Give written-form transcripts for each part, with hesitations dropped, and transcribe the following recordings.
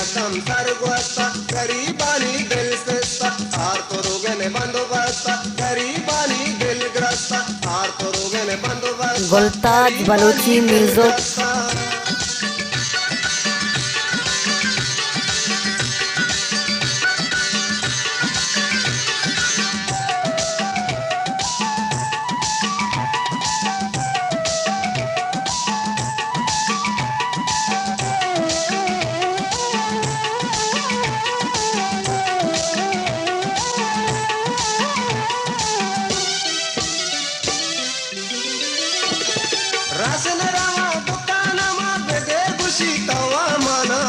एकदम सर्वस्व गरीबानी दिल से आर तो रोगने बंदोबस्त गरीबानी दिलग्रस्त आर तो रोगने बंदोबस्त गुलताज बलूची म्यूजिक। राशन रामा दुकानमा बेदे खुशी तवा मना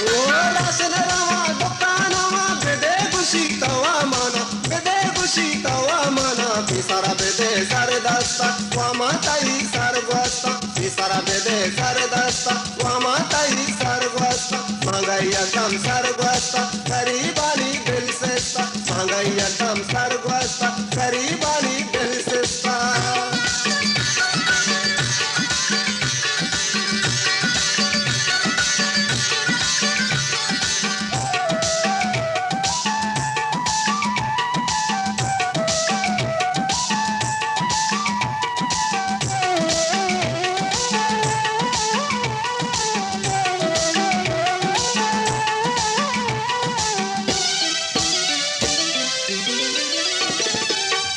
ओ राशन रामा दुकानमा बेदे खुशी तवा मना बेदे खुशी तवा मना बिसारा बेदे सरदस्ता वामाताई सर्वस्ता बिसारा बेदे सरदस्ता वामाताई सर्वस्ता महंगाई एकदम सर्वस्ता गरीबानी दिल से महंगाई एकदम सर्वस्ता गरीबानी दिल से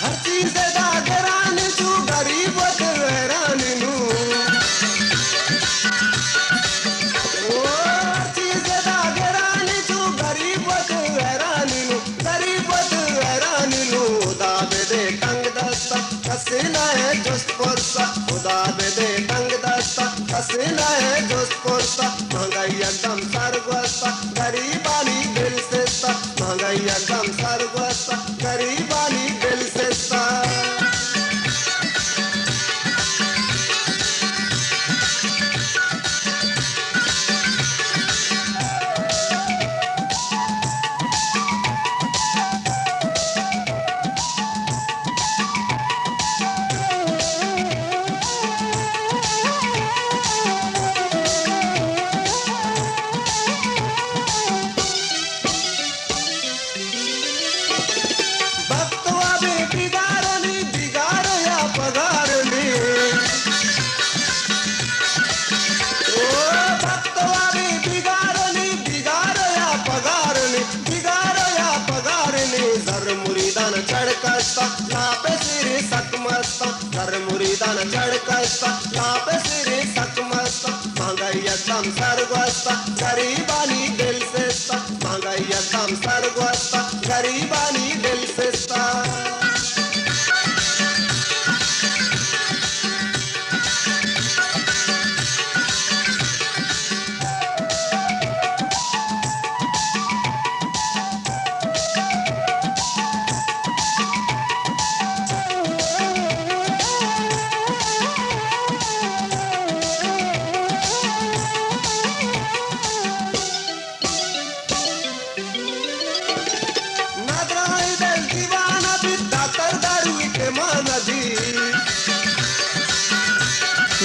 हर चीज दा घराने तू गरीब हैरानी नू ओ हर चीज दा घराने तू गरीब हैरानी नू उदा दे तंग दस्ता कसीना है जोस्त पुरसा उदा दे तंग दस्ता कसीना है जोस्त पुरसा महंगाई एकदम सर्वस्ता गरीबानी दिल से महंगाई एकदम सर्वस्ता गरीबानी दिल से चढ़कस्ता लापे सिरे सकमस्ता कर मुरीदान चढ़कस्ता लापे सिरे सकमस्ता महंगाई एकदम सर्वस्ता गरीबानी दिल से महंगाई एकदम सर्वस्ता गरीबानी दिल से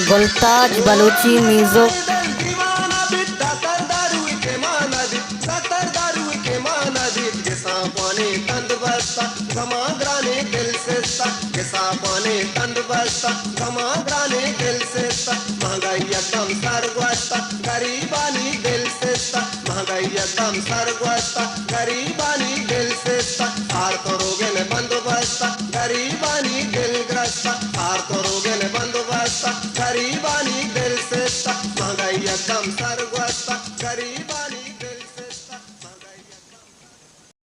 गुलताज बलूची म्यूजिक। गमाग्राने दिल से महंगाई एकदम सर्वस्ता गरीबानी दिल से महंगाई एकदम सर्वस्ता गरीबानी दिल से आर तो